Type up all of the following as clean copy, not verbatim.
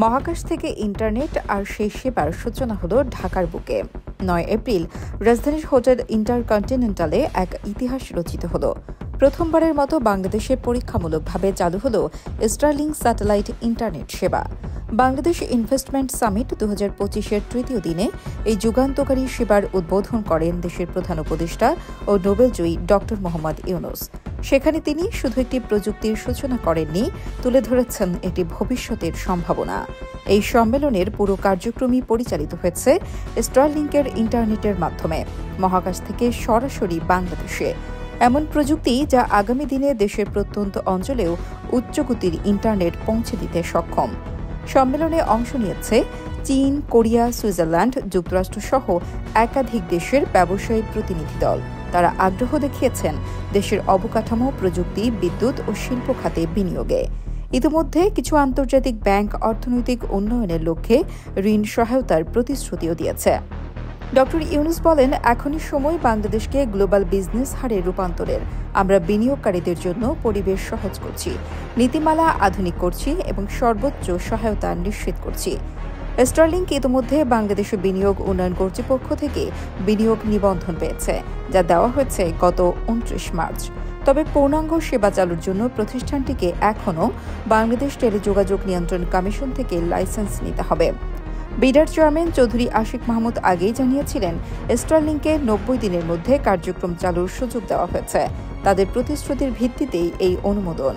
মহাকাশ থেকে ইন্টারনেট আর সেই সেবার সূচনা হলো ঢাকার বুকে। 9 এপ্রিল রাজধানীর হোটেল ইন্টারকন্টিনেন্টালে এক ইতিহাস রচিত হলো। প্রথমবারের মতো বাংলাদেশে পরীক্ষামূলকভাবে চালু হলো স্টারলিংক স্যাটেলাইট ইন্টারনেট সেবা। বাংলাদেশ ইনভেস্টমেন্ট সামিট 2025-এর তৃতীয় দিনে এই যুগান্তকারী সেবার উদ্বোধন করেন দেশের প্রধান উপদেষ্টা ও নোবেলজয়ী ড. মোহাম্মদ ইউনূস। সেখানে তিনি শুধু একটি প্রযুক্তির সূচনা করেননি, তুলে ধরেছেন এটি ভবিষ্যতের সম্ভাবনা। এই সম্মেলনের পুরো কার্যক্রমই পরিচালিত হয়েছে স্টারলিংকের ইন্টারনেটের মাধ্যমে, মহাকাশ থেকে সরাসরি বাংলাদেশে। এমন প্রযুক্তি যা আগামী দিনে দেশের প্রত্যন্ত অঞ্চলেও উচ্চগতির ইন্টারনেট পৌঁছে দিতে সক্ষম। সম্মেলনে অংশ নিয়েছে চীন, কোরিয়া, সুইজারল্যান্ড, যুক্তরাষ্ট্র সহ একাধিক দেশের ব্যবসায়ী প্রতিনিধি দল। তারা আগ্রহ দেখিয়েছেন দেশের অবকাঠামো, প্রযুক্তি, বিদ্যুৎ ও শিল্প খাতে বিনিয়োগে। ইতিমধ্যে কিছু আন্তর্জাতিক ব্যাংক অর্থনৈতিক উন্নয়নের লক্ষ্যে ঋণ সহায়তার প্রতিশ্রুতিও দিয়েছে। ড. ইউনূস বলেন, এখনই সময় বাংলাদেশকে গ্লোবাল বিজনেস হারে রূপান্তরের। আমরা বিনিয়োগকারীদের জন্য পরিবেশ সহজ করছি, নীতিমালা আধুনিক করছি এবং সর্বোচ্চ সহায়তা নিশ্চিত করছি। স্টারলিংক ইতিমধ্যে বাংলাদেশে বিনিয়োগ উন্নয়ন কর্তৃপক্ষ থেকে বিনিয়োগ নিবন্ধন পেয়েছে, যা দেওয়া হয়েছে গত 29 মার্চ। তবে পূর্ণাঙ্গ সেবা চালুর জন্য প্রতিষ্ঠানটিকে এখনও বাংলাদেশ টেলিযোগাযোগ নিয়ন্ত্রণ কমিশন থেকে লাইসেন্স নিতে হবে। বিডার চেয়ারম্যান চৌধুরী আশিক মাহমুদ আগেই জানিয়েছিলেন, স্টারলিংকে 90 দিনের মধ্যে কার্যক্রম চালুর সুযোগ দেওয়া হয়েছে। তাদের প্রতিশ্রুতির ভিত্তিতেই এই অনুমোদন।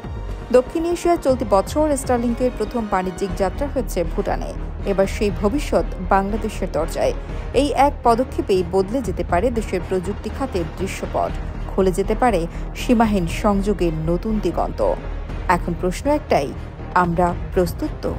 দক্ষিণ এশিয়ায় চলতি বছর স্টারলিংকের প্রথম বাণিজ্যিক যাত্রা হয়েছে ভুটানে। এবার সেই ভবিষ্যৎ বাংলাদেশের দরজায়। এই এক পদক্ষেপেই বদলে যেতে পারে দেশের প্রযুক্তি খাতের দৃশ্যপট, খুলে যেতে পারে সীমাহীন সংযোগের নতুন দিগন্ত। এখন প্রশ্ন একটাই, আমরা প্রস্তুত তো?